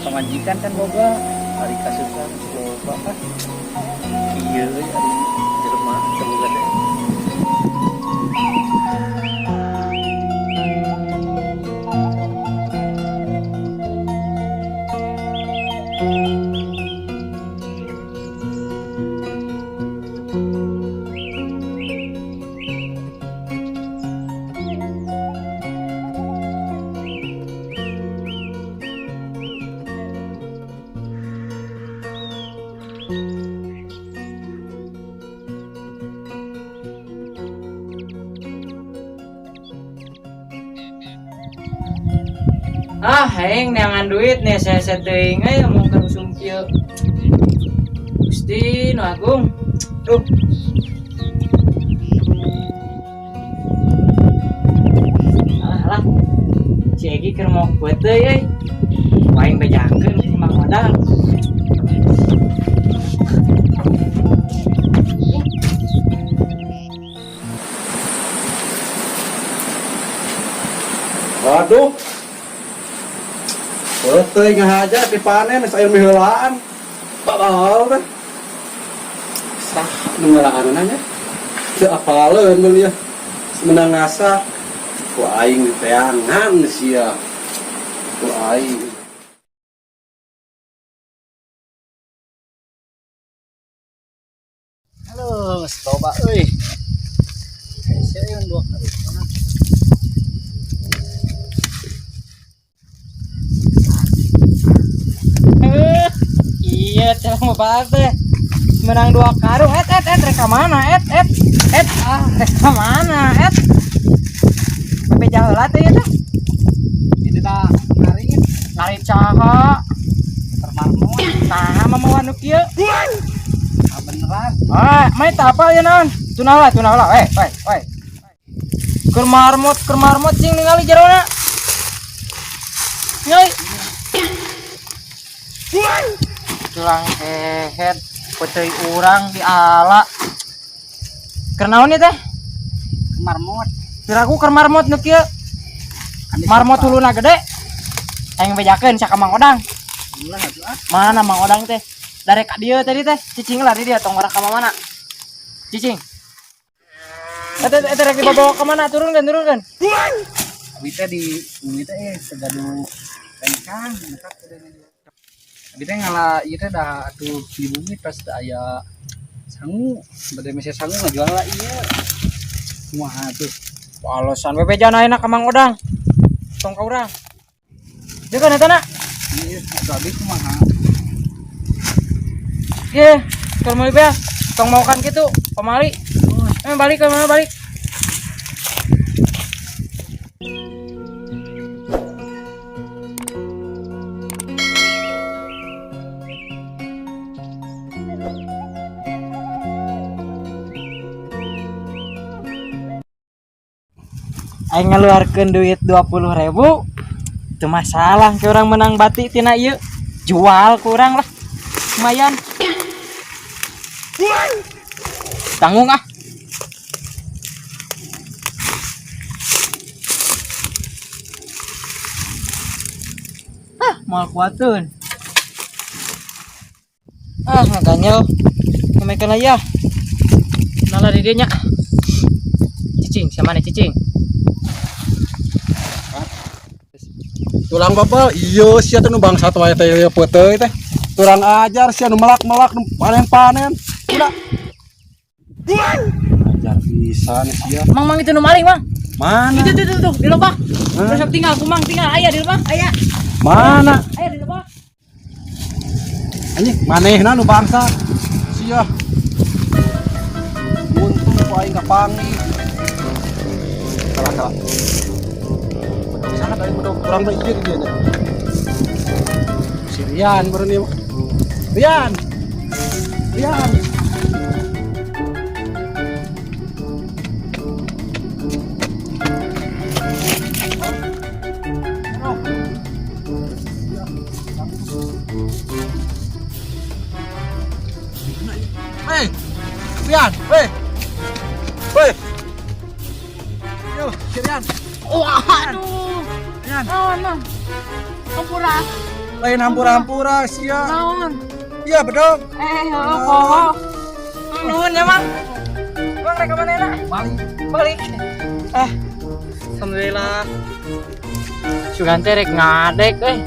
Pemajikan kan boga hari kasusan coba kan iya hari di rumah semoga deh. Heng neangan duit nih saya setting aja mau ke sumpil Gusti no Agung duh alah si Egi keur mau buat deh waing bejakeun si Mang Odang waduh teu ngahaja dipanen sayur miheulaan. Babal teh. Sah nu ngaraanana nya. Teu apaleun meuli ya. Semenang ngasa ku aing teangan sia. Ku aing. Halo, mas coba euy. Saya yang dua kali. iya cara mau bahas deh menang 2 karung reka mana reka mana sampai jauh lah tuh ya tuh Ini dah ngari caha termarmut. nah mama wanu kieu Beneran. mai apa ya naon tunala keur marmot cing ningali jerona ngai tulang head putih urang di ala kernaon ya teh Marmut. kiraku keur marmot nu kieu marmot huluna gede aing bejakeun sak Mang Odang mana Mang Odang teh dari ka dieu tadi teh cicing lah di dia tong ora ka mana cicing eta rek dibawa ka mana turunkeun Abi teh di bumi teh segadu kencang dekat Abi teh ngala ieu teh dah atuh di bumi pas da aya sangu bade mese sangu ngajual lah ieu kumaha tuh alasan bebejan ayeuna ka Mang Odang tong ka urang deuk kana eta na ieu atuh abi kumaha ieu keur meuli beas tong mau kan kitu pamali balik ke mana balik aing ngeluarkeun duit 20.000 itu masalah ke orang menang batik tina ieu jual kurang lah lumayan tanggung ah mal kuatun ngaganyel memekan aja nala di dinya cicing sama nih cicing tulang bapak iya sia teh nu bangsa teh wae teh peuteuy teh kurang ajar sia nu melak-melak nu panen-panen udah ajar pisan sia Mang itu nu maling, Mang. mana Itu di lobak. Hah? Terus tinggal kumang tinggal aya di lobak, aya. mana Aya di lobak. anjing manehna nu bangsa sia untung ku aing kapanggih kalah bedog sana dari bedog kurang bae ieu dia nya si Rian beureun ieu Rian Rian Hei, Rian, hei, hei, yo, si Rian, Waduh. Rian, Naon, Mang? Hampura. lain hampura-hampura, sia, Naon? iya bedog, Poho. Nuhun ya, Mang. Mang rek ka manehna? Balik. Alhamdulillah. Sugan teh rek ngadek euy.